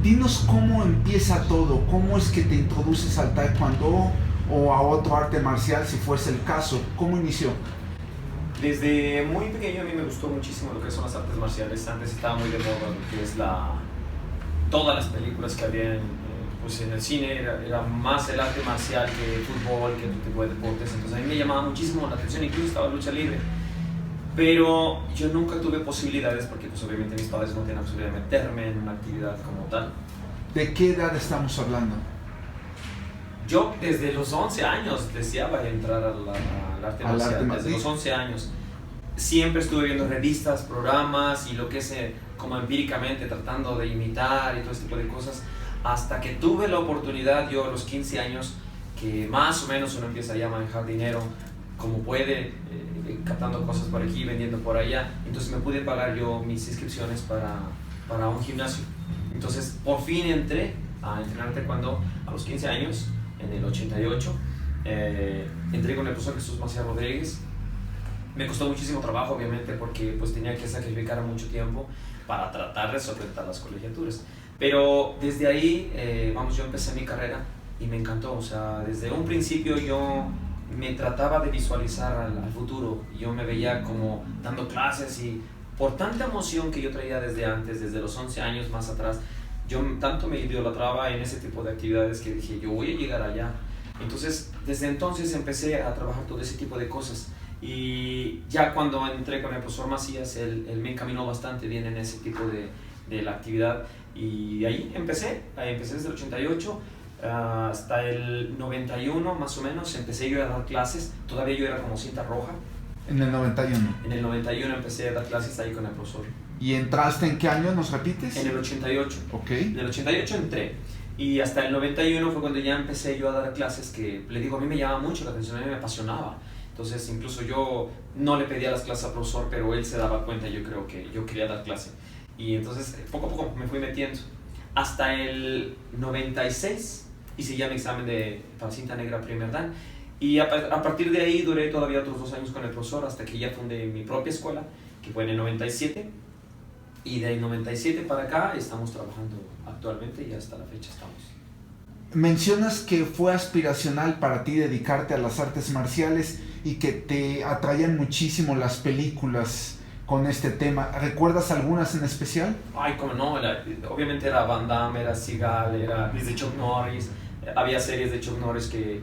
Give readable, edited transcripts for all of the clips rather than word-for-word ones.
Dinos cómo empieza todo, cómo es que te introduces al taekwondo o a otro arte marcial si fuese el caso. ¿Cómo inició? Desde muy pequeño a mí me gustó muchísimo lo que son las artes marciales. Antes estaba muy de moda lo que es todas las películas que había pues en el cine, era más el arte marcial que el fútbol, que otro tipo de deportes. Entonces a mí me llamaba muchísimo la atención, incluso estaba lucha libre. Pero yo nunca tuve posibilidades porque pues obviamente mis padres no tenían posibilidad de meterme en una actividad como tal. ¿De qué edad estamos hablando? Yo desde los 11 años deseaba entrar al arte marcial, desde los 11 años. Siempre estuve viendo revistas, programas y lo que es como empíricamente tratando de imitar y todo ese tipo de cosas, hasta que tuve la oportunidad yo a los 15 años, que más o menos uno empieza ya a manejar dinero como puede, captando cosas por aquí, vendiendo por allá. Entonces me pude pagar yo mis inscripciones para un gimnasio. Entonces por fin entré a entrenar taekwondo a los 15 años, en el 88. Entré con el profesor Jesús Maciel Rodríguez. Me costó muchísimo trabajo, obviamente, porque pues tenía que sacrificar mucho tiempo para tratar de solventar las colegiaturas. Pero desde ahí, yo empecé mi carrera y me encantó. O sea, desde un principio yo me trataba de visualizar al futuro. Yo me veía como dando clases y por tanta emoción que yo traía desde antes, desde los 11 años más atrás, yo tanto me idolatraba en ese tipo de actividades que dije, yo voy a llegar allá. Entonces, desde entonces empecé a trabajar todo ese tipo de cosas. Y ya cuando entré con el profesor Macías, él me encaminó bastante bien en ese tipo de la actividad. Y ahí empecé desde el 88 hasta el 91 más o menos. Empecé yo a dar clases, todavía yo era como cinta roja. En el 91. En el 91 empecé a dar clases ahí con el profesor. ¿Y entraste en qué año? ¿Nos repites? En el 88. Ok. En el 88 entré. Y hasta el 91 fue cuando ya empecé yo a dar clases, que le digo, a mí me llamaba mucho la atención, a mí me apasionaba. Entonces incluso yo no le pedía las clases al profesor, pero él se daba cuenta, yo creo que yo quería dar clase. Y entonces poco a poco me fui metiendo. Hasta el 96 hice ya mi examen para cinta negra primer dan. Y a partir de ahí duré todavía otros 2 años con el profesor hasta que ya fundé mi propia escuela, que fue en el 97. Y del 97 para acá estamos trabajando actualmente y hasta la fecha estamos. Mencionas que fue aspiracional para ti dedicarte a las artes marciales y que te atraían muchísimo las películas con este tema. ¿Recuerdas algunas en especial? Ay, cómo no, obviamente era Van Damme, era Seagal, era desde Chuck Norris. Había series de Chuck Norris que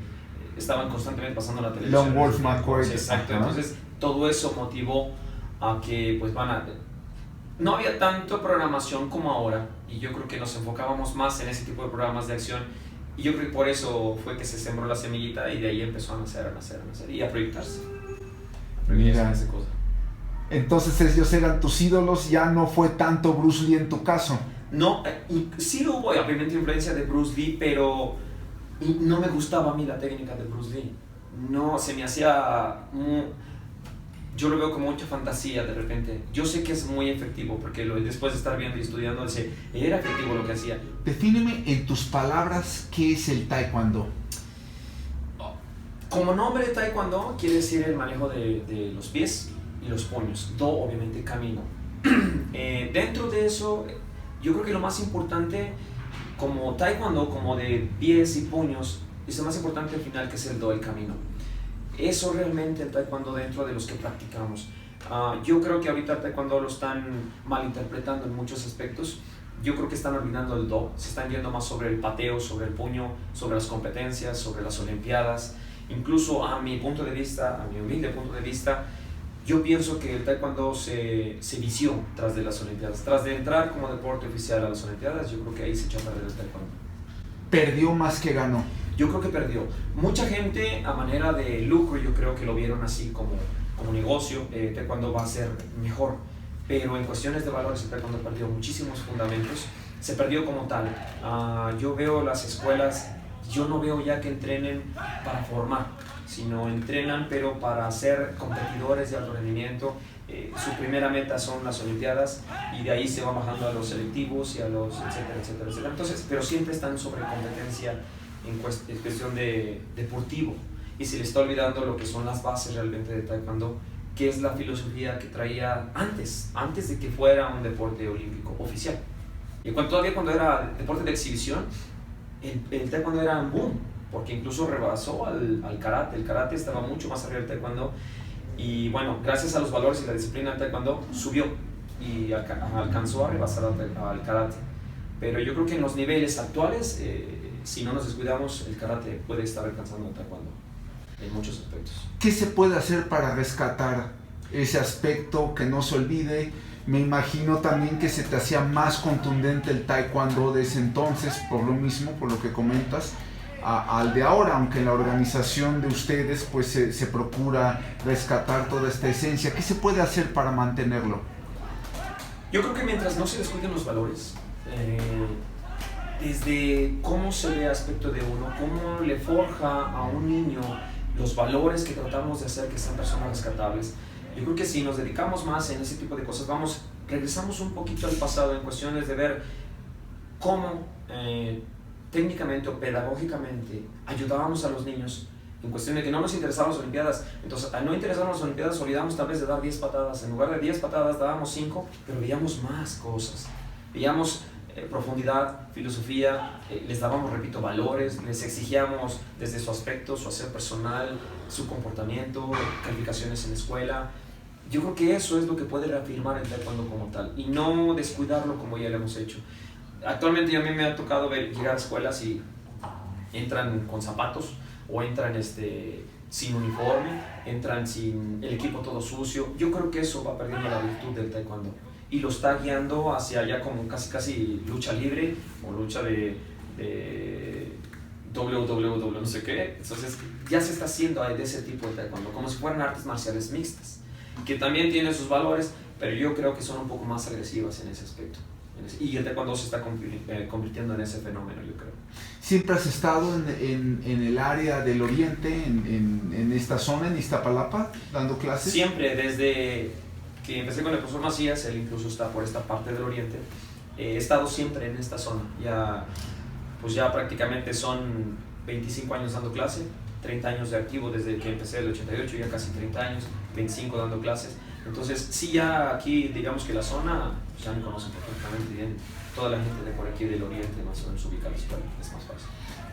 estaban constantemente pasando en la televisión. Lone Wolf, McCoy. Exacto, entonces todo eso motivó a que pues no había tanto programación como ahora, y yo creo que nos enfocábamos más en ese tipo de programas de acción, y yo creo que por eso fue que se sembró la semillita y de ahí empezó a nacer y a proyectarse. Mira, Esa cosa. entonces ellos eran tus ídolos, ya no fue tanto Bruce Lee en tu caso. No, sí hubo obviamente influencia de Bruce Lee, pero no me gustaba a mí la técnica de Bruce Lee. No, se me hacía... yo lo veo como mucha fantasía de repente. Yo sé que es muy efectivo, porque después de estar viendo y estudiando, era efectivo lo que hacía. Defíneme en tus palabras qué es el taekwondo. Como nombre de taekwondo quiere decir el manejo de los pies y los puños. Do, obviamente, camino. Dentro de eso, yo creo que lo más importante, como taekwondo, como de pies y puños, es lo más importante al final, que es el do, el camino. Eso realmente el taekwondo dentro de los que practicamos. Yo creo que ahorita el taekwondo lo están malinterpretando en muchos aspectos. Yo creo que están olvidando el do, se están yendo más sobre el pateo, sobre el puño, sobre las competencias, sobre las olimpiadas. Incluso a mi punto de vista, a mi humilde punto de vista, yo pienso que el taekwondo se vició tras de las olimpiadas. Tras de entrar como deporte oficial a las olimpiadas, yo creo que ahí se echó a perder el taekwondo. Perdió más que ganó. Yo creo que perdió. Mucha gente a manera de lucro, yo creo que lo vieron así como negocio, taekwondo va a ser mejor, pero en cuestiones de valores el taekwondo perdió muchísimos fundamentos, se perdió como tal. Yo veo las escuelas, yo no veo ya que entrenen para formar, sino entrenan pero para ser competidores de alto rendimiento. Su primera meta son las olimpiadas y de ahí se va bajando a los selectivos y a los etcétera, etcétera, etcétera. Entonces, pero siempre están sobre competencia en cuestión de deportivo, y se le está olvidando lo que son las bases realmente de taekwondo, que es la filosofía que traía antes de que fuera un deporte olímpico oficial. Y todavía cuando era deporte de exhibición, el taekwondo era un boom, porque incluso rebasó al karate. El karate estaba mucho más arriba del taekwondo. Y bueno, gracias a los valores y la disciplina del taekwondo, subió y alcanzó a rebasar al karate. Pero yo creo que en los niveles actuales, si no nos descuidamos, el karate puede estar alcanzando el taekwondo en muchos aspectos. ¿Qué se puede hacer para rescatar ese aspecto, que no se olvide? Me imagino también que se te hacía más contundente el taekwondo de ese entonces, por lo mismo, por lo que comentas, al de ahora, aunque en la organización de ustedes pues se procura rescatar toda esta esencia. ¿Qué se puede hacer para mantenerlo? Yo creo que mientras no se descuiden los valores, desde cómo se ve aspecto de uno, cómo le forja a un niño los valores que tratamos de hacer que sean personas rescatables. Yo creo que si nos dedicamos más en ese tipo de cosas, regresamos un poquito al pasado en cuestiones de ver cómo técnicamente o pedagógicamente ayudábamos a los niños en cuestión de que no nos interesaban las Olimpiadas. Entonces, al no interesarnos las Olimpiadas, olvidamos tal vez de dar 10 patadas. En lugar de 10 patadas, dábamos 5, pero veíamos más cosas. Veíamos profundidad, filosofía, les dábamos, repito, valores, les exigíamos desde su aspecto, su hacer personal, su comportamiento, calificaciones en la escuela. Yo creo que eso es lo que puede reafirmar el taekwondo como tal y no descuidarlo como ya lo hemos hecho. Actualmente a mí me ha tocado llegar a escuelas y entran con zapatos o entran sin uniforme, entran sin el equipo todo sucio. Yo creo que eso va perdiendo la virtud del taekwondo y lo está guiando hacia allá como casi lucha libre o lucha de WWE, no sé qué. Entonces ya se está haciendo de ese tipo de taekwondo, como si fueran artes marciales mixtas, que también tienen sus valores, pero yo creo que son un poco más agresivas en ese aspecto. Y el taekwondo se está convirtiendo en ese fenómeno, yo creo. ¿Siempre has estado en el área del oriente, en esta zona, en Iztapalapa, dando clases? Siempre, desde que empecé con el profesor Macías, él incluso está por esta parte del oriente. He estado siempre en esta zona. Ya prácticamente son 25 años dando clase, 30 años de activo desde que empecé el 88, ya casi 30 años, 25 dando clases. Entonces, sí, ya aquí, digamos que la zona, ya me conocen perfectamente bien. Toda la gente de por aquí del oriente más o menos ubica la escuela, es más fácil.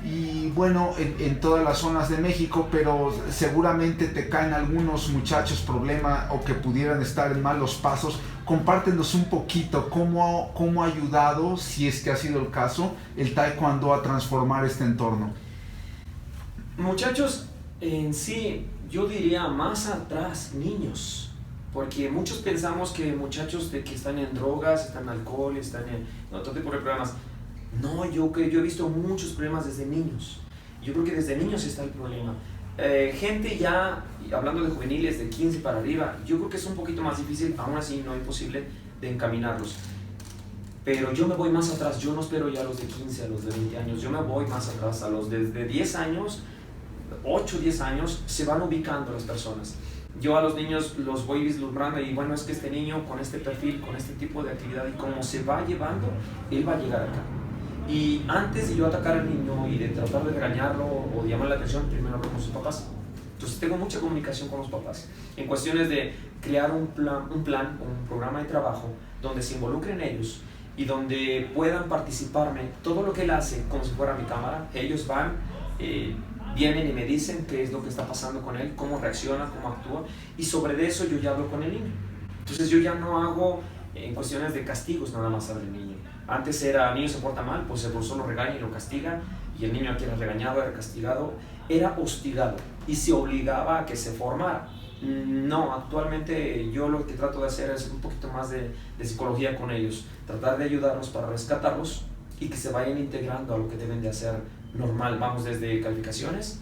Y bueno, en todas las zonas de México, pero seguramente te caen algunos muchachos problema o que pudieran estar en malos pasos. Compártenos un poquito cómo ha ayudado, si es que ha sido el caso, el taekwondo a transformar este entorno. Muchachos, en sí, yo diría más atrás, niños. Porque muchos pensamos que muchachos que están en drogas, están en alcohol, están en otro tipo de problemas. No, yo he visto muchos problemas desde niños. Yo creo que desde niños está el problema. Gente ya, hablando de juveniles de 15 para arriba, yo creo que es un poquito más difícil, aún así no imposible, de encaminarlos. Pero yo me voy más atrás, yo no espero ya a los de 15, a los de 20 años, yo me voy más atrás, a los de 10 años, 8, 10 años, se van ubicando las personas. Yo a los niños los voy vislumbrando y bueno, es que este niño con este perfil, con este tipo de actividad y cómo se va llevando, él va a llegar acá. Y antes de yo atacar al niño y de tratar de regañarlo o de llamar la atención, primero hablo con sus papás. Entonces tengo mucha comunicación con los papás en cuestiones de crear un plan, un programa de trabajo donde se involucren ellos y donde puedan participarme todo lo que él hace como si fuera mi cámara. Ellos van, vienen y me dicen qué es lo que está pasando con él, cómo reacciona, cómo actúa, y sobre eso yo ya hablo con el niño. Entonces yo ya no hago en cuestiones de castigos nada más al niño. Antes era, el niño se porta mal, pues el profesor lo regaña y lo castiga, y el niño que era regañado, era castigado, era hostigado y se obligaba a que se formara. No, actualmente yo lo que trato de hacer es un poquito más de psicología con ellos, tratar de ayudarlos para rescatarlos y que se vayan integrando a lo que deben de hacer normal. Vamos desde calificaciones,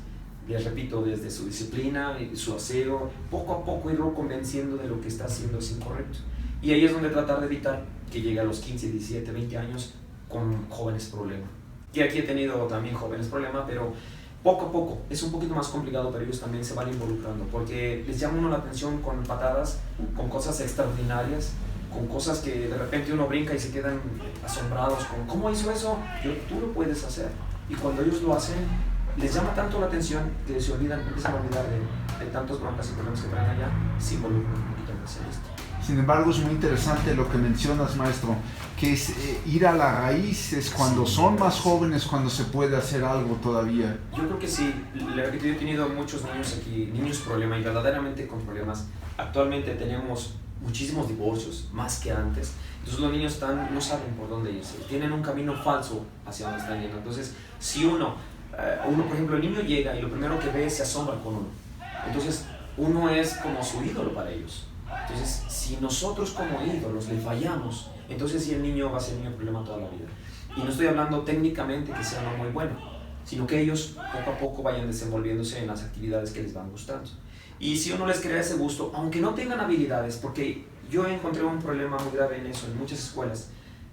les repito, desde su disciplina, su aseo, poco a poco irlo convenciendo de lo que está haciendo es incorrecto. Y ahí es donde tratar de evitar que llegue a los 15, 17, 20 años con jóvenes problemas. Y aquí he tenido también jóvenes problemas, pero poco a poco, es un poquito más complicado, pero ellos también se van involucrando, porque les llama uno la atención con patadas, con cosas extraordinarias, con cosas que de repente uno brinca y se quedan asombrados con ¿cómo hizo eso? Tú lo puedes hacer. Y cuando ellos lo hacen, les llama tanto la atención que empiezan a olvidar de tantos broncas y problemas que traen allá, se involucran un poquito más en esto. Sin embargo, es muy interesante lo que mencionas, maestro, que es ir a la raíz, es cuando son más jóvenes, cuando se puede hacer algo todavía. Yo creo que sí. La verdad que yo he tenido muchos niños aquí, niños problemas y verdaderamente con problemas. Actualmente tenemos muchísimos divorcios, más que antes. Entonces los niños no saben por dónde irse, tienen un camino falso hacia donde están yendo. Entonces, si uno, por ejemplo, el niño llega y lo primero que ve se asombra con uno. Entonces, uno es como su ídolo para ellos. Entonces, si nosotros como ídolos le fallamos, entonces sí el niño va a ser niño problema toda la vida. Y no estoy hablando técnicamente que sea no muy bueno, sino que ellos poco a poco vayan desenvolviéndose en las actividades que les van gustando. Y si uno les crea ese gusto, aunque no tengan habilidades, porque yo encontré un problema muy grave en eso, en muchas escuelas,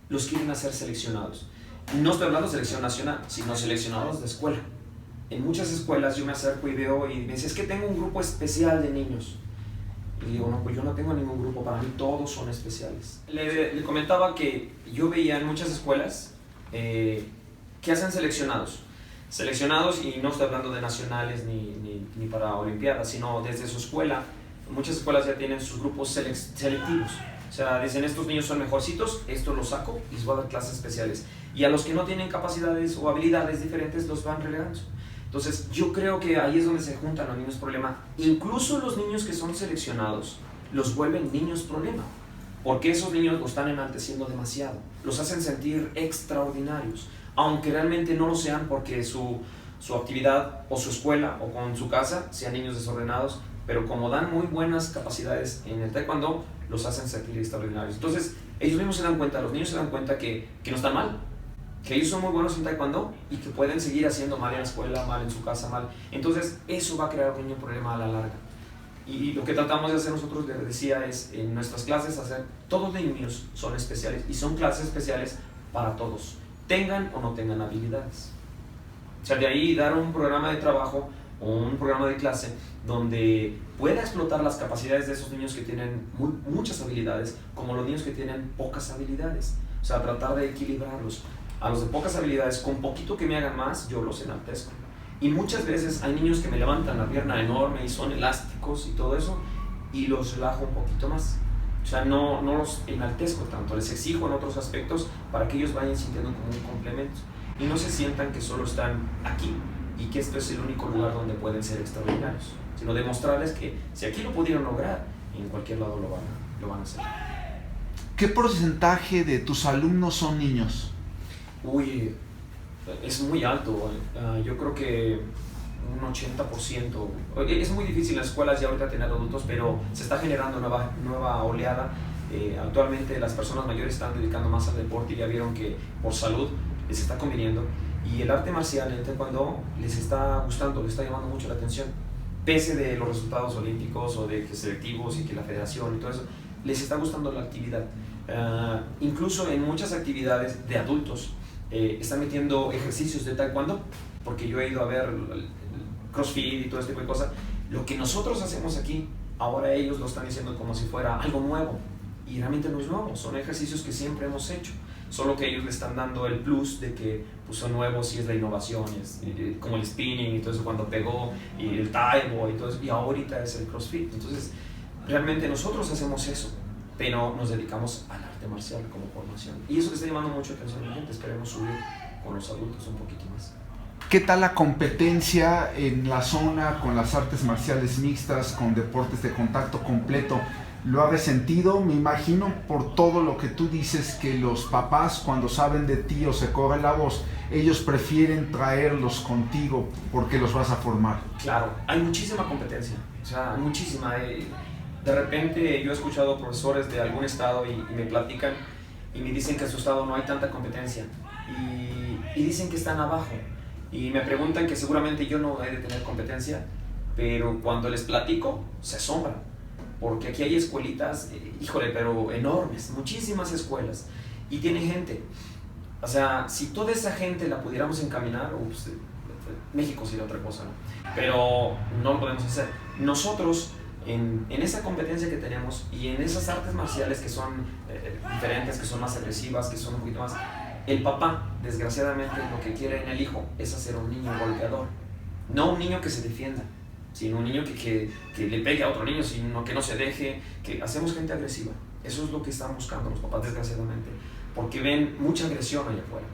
los quieren hacer seleccionados. No estoy hablando de selección nacional, sino seleccionados de escuela. En muchas escuelas yo me acerco y veo y me dice, es que tengo un grupo especial de niños. Y digo, no, pues yo no tengo ningún grupo, para mí todos son especiales. Le comentaba que yo veía en muchas escuelas que hacen seleccionados. Seleccionados, y no estoy hablando de nacionales ni para olimpiadas, sino desde su escuela. Muchas escuelas ya tienen sus grupos selectivos. O sea, dicen, estos niños son mejorcitos, estos los saco y les voy a dar clases especiales. Y a los que no tienen capacidades o habilidades diferentes los van relegando. Entonces, yo creo que ahí es donde se juntan los niños problema. Incluso los niños que son seleccionados los vuelven niños problema. Porque esos niños los están enalteciendo demasiado. Los hacen sentir extraordinarios. Aunque realmente no lo sean, porque su actividad o su escuela o con su casa sean niños desordenados, pero como dan muy buenas capacidades en el taekwondo, los hacen sentir extraordinarios. Entonces, ellos mismos se dan cuenta, los niños se dan cuenta que no están mal, que ellos son muy buenos en taekwondo y que pueden seguir haciendo mal en la escuela, mal en su casa, mal. Entonces, eso va a crear un niño problema a la larga. Y lo que tratamos de hacer nosotros, les decía, es en nuestras clases hacer, todos los niños son especiales y son clases especiales para todos, tengan o no tengan habilidades. O sea, de ahí dar un programa de trabajo o un programa de clase donde pueda explotar las capacidades de esos niños que tienen muchas habilidades, como los niños que tienen pocas habilidades. O sea, tratar de equilibrarlos. A los de pocas habilidades, con poquito que me hagan más, yo los enaltezco. Y muchas veces hay niños que me levantan la pierna enorme y son elásticos y todo eso, y los relajo un poquito más. O sea, no los enaltezco tanto, les exijo en otros aspectos para que ellos vayan sintiendo como un complemento y no se sientan que solo están aquí y que esto es el único lugar donde pueden ser extraordinarios, sino demostrarles que si aquí lo pudieron lograr, en cualquier lado lo van a hacer. ¿Qué porcentaje de tus alumnos son niños? Uy, es muy alto. Yo creo que un 80%. Es muy difícil en las escuelas ya ahorita tener adultos, pero se está generando nueva oleada. Actualmente las personas mayores están dedicando más al deporte y ya vieron que por salud les está conviniendo. Y el arte marcial, el taekwondo, les está gustando, les está llamando mucho la atención. Pese de los resultados olímpicos o de que selectivos y que la federación y todo eso, les está gustando la actividad. Incluso en muchas actividades de adultos están metiendo ejercicios de taekwondo, porque yo he ido a ver el CrossFit y todo este tipo de cosas. Lo que nosotros hacemos aquí, ahora ellos lo están diciendo como si fuera algo nuevo, y realmente no es nuevo, son ejercicios que siempre hemos hecho, solo que ellos le están dando el plus de que pues, son nuevos y es la innovación, como el spinning y todo eso cuando pegó, y el taibo y todo eso, y ahorita es el CrossFit. Entonces realmente nosotros hacemos eso, pero nos dedicamos al arte marcial como formación, y eso le está llamando mucho atención a la gente. Esperemos subir con los adultos un poquito más. ¿Qué tal la competencia en la zona con las artes marciales mixtas, con deportes de contacto completo? ¿Lo has resentido? Me imagino por todo lo que tú dices, que los papás cuando saben de ti o se corre la voz, ellos prefieren traerlos contigo porque los vas a formar. Claro, hay muchísima competencia, o sea, muchísima. De repente yo he escuchado profesores de algún estado y me platican y me dicen que en su estado no hay tanta competencia y dicen que están abajo y me preguntan que seguramente yo no he de tener competencia, pero cuando les platico se asombran, porque aquí hay escuelitas, híjole, pero enormes, muchísimas escuelas, y tiene gente. O sea, si toda esa gente la pudiéramos encaminar, México sería otra cosa, ¿no? Pero no lo podemos hacer. Nosotros, en esa competencia que tenemos y en esas artes marciales que son diferentes, que son más agresivas, que son un poquito más... El papá, desgraciadamente, lo que quiere en el hijo es hacer un niño golpeador. No un niño que se defienda, sino un niño que le pegue a otro niño, sino que no se deje, que hacemos gente agresiva. Eso es lo que están buscando los papás, desgraciadamente, porque ven mucha agresión allá afuera.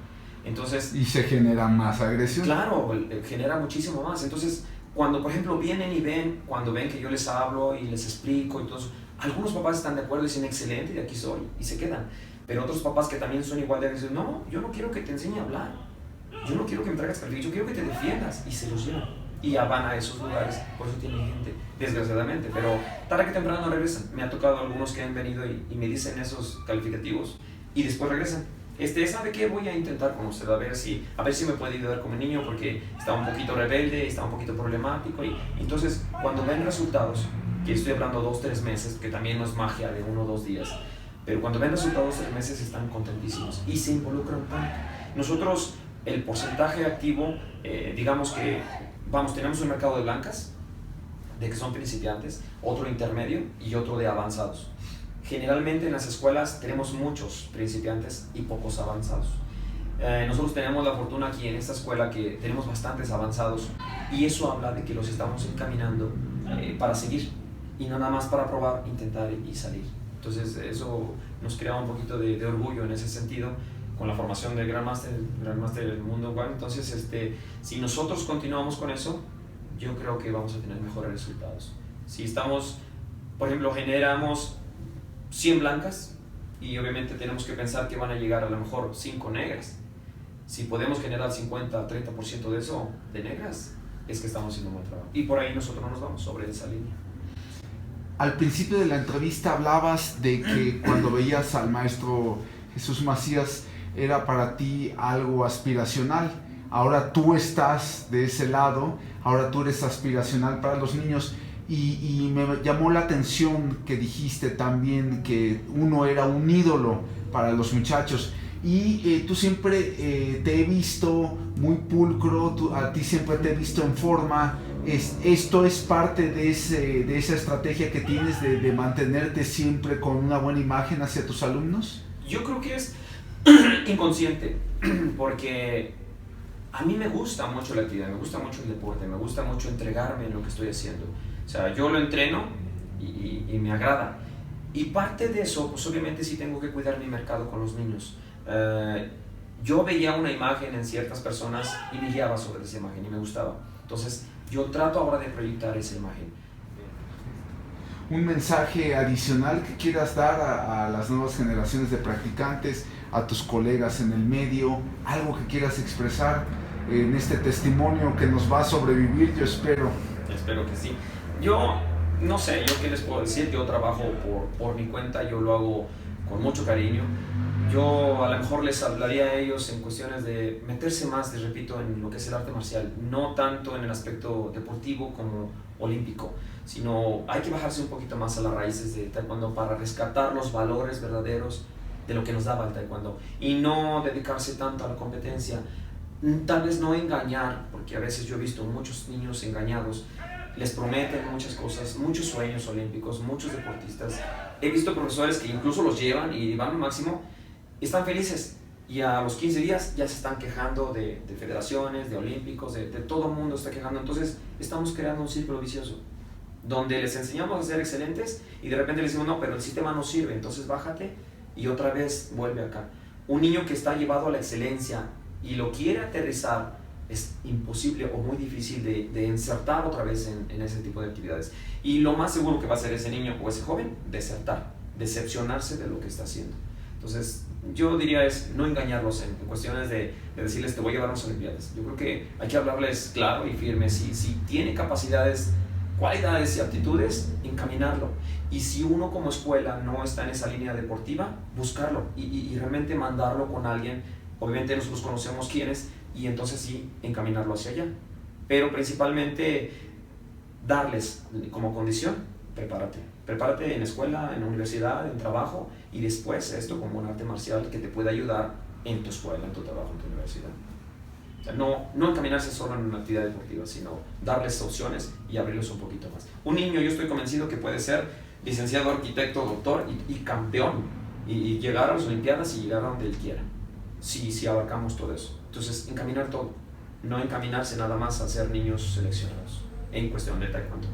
Entonces, y se genera más agresión. Claro, genera muchísimo más. Entonces, cuando por ejemplo vienen y cuando ven que yo les hablo y les explico, entonces, algunos papás están de acuerdo y dicen excelente, y de aquí soy, y se quedan. Pero otros papás que también son igual de agresivos, no, yo no quiero que te enseñe a hablar, yo no quiero que me traigas calificación, yo quiero que te defiendas, y se los llevan. Y ya van a esos lugares, por eso tienen gente, desgraciadamente, pero tarde que temprano regresan. Me ha tocado algunos que han venido y me dicen esos calificativos y después regresan. ¿Sabe qué? Voy a intentar con usted, a ver si me puede ayudar con mi niño porque está un poquito rebelde, está un poquito problemático. Y entonces, cuando ven resultados, que estoy hablando 2-3 meses, que también no es magia de 1 o 2 días, pero cuando ven resultados 3 meses están contentísimos y se involucran tanto. Nosotros, el porcentaje activo, digamos que, tenemos un mercado de blancas, de que son principiantes, otro intermedio y otro de avanzados. Generalmente en las escuelas tenemos muchos principiantes y pocos avanzados. Nosotros tenemos la fortuna aquí en esta escuela que tenemos bastantes avanzados y eso habla de que los estamos encaminando para seguir y no nada más para probar, intentar y salir. Entonces eso nos crea un poquito de orgullo en ese sentido con la formación del Gran Máster del Mundo Web. Entonces si nosotros continuamos con eso, yo creo que vamos a tener mejores resultados. Si estamos, por ejemplo, generamos 100 blancas y obviamente tenemos que pensar que van a llegar a lo mejor 5 negras. Si podemos generar 50-30% de eso, de negras, es que estamos haciendo un buen trabajo. Y por ahí nosotros nos vamos sobre esa línea. Al principio de la entrevista hablabas de que cuando veías al maestro Jesús Macías era para ti algo aspiracional. Ahora tú estás de ese lado, ahora tú eres aspiracional para los niños. Y me llamó la atención que dijiste también que uno era un ídolo para los muchachos y tú siempre te he visto muy pulcro, a ti siempre te he visto en forma. ¿Esto es parte de esa estrategia que tienes de mantenerte siempre con una buena imagen hacia tus alumnos? Yo creo que es inconsciente, porque a mí me gusta mucho la actividad, me gusta mucho el deporte, me gusta mucho entregarme en lo que estoy haciendo. O sea, yo lo entreno y me agrada. Y parte de eso, pues obviamente sí tengo que cuidar mi mercado con los niños. Yo veía una imagen en ciertas personas y me guiaba sobre esa imagen y me gustaba. Entonces, yo trato ahora de proyectar esa imagen. Un mensaje adicional que quieras dar a las nuevas generaciones de practicantes, a tus colegas en el medio, algo que quieras expresar en este testimonio que nos va a sobrevivir, yo espero. Espero que sí. Yo no sé, yo qué les puedo decir, yo trabajo por mi cuenta, yo lo hago con mucho cariño. Yo a lo mejor les hablaría a ellos en cuestiones de meterse más, les repito, en lo que es el arte marcial, no tanto en el aspecto deportivo como olímpico, sino hay que bajarse un poquito más a las raíces de taekwondo para rescatar los valores verdaderos de lo que nos daba el taekwondo y no dedicarse tanto a la competencia, tal vez no engañar, porque a veces yo he visto muchos niños engañados, les prometen muchas cosas, muchos sueños olímpicos, muchos deportistas. He visto profesores que incluso los llevan y van al máximo, están felices y a los 15 días ya se están quejando de federaciones, de olímpicos, de todo el mundo está quejando. Entonces estamos creando un círculo vicioso donde les enseñamos a ser excelentes y de repente les decimos no, pero el sistema no sirve, entonces bájate y otra vez vuelve acá. Un niño que está llevado a la excelencia y lo quiere aterrizar, es imposible o muy difícil de insertar otra vez en ese tipo de actividades. Y lo más seguro que va a hacer ese niño o ese joven, desertar, decepcionarse de lo que está haciendo. Entonces, yo diría es no engañarlos en cuestiones de decirles te voy a llevar a las Olimpiadas. Yo creo que hay que hablarles claro y firme. Si tiene capacidades, cualidades y aptitudes, encaminarlo. Y si uno como escuela no está en esa línea deportiva, buscarlo y realmente mandarlo con alguien. Obviamente nosotros conocemos quiénes y entonces sí, encaminarlo hacia allá. Pero principalmente darles como condición, prepárate en escuela, en universidad, en trabajo y después esto como un arte marcial que te puede ayudar en tu escuela, en tu trabajo, en tu universidad. O sea, no encaminarse solo en una actividad deportiva, sino darles opciones y abrirlos un poquito más. Un niño, yo estoy convencido que puede ser licenciado, arquitecto, doctor y campeón y llegar a las Olimpiadas y llegar a donde él quiera. Si abarcamos todo eso. Entonces, encaminar todo, no encaminarse nada más a ser niños seleccionados en cuestión de taekwondo.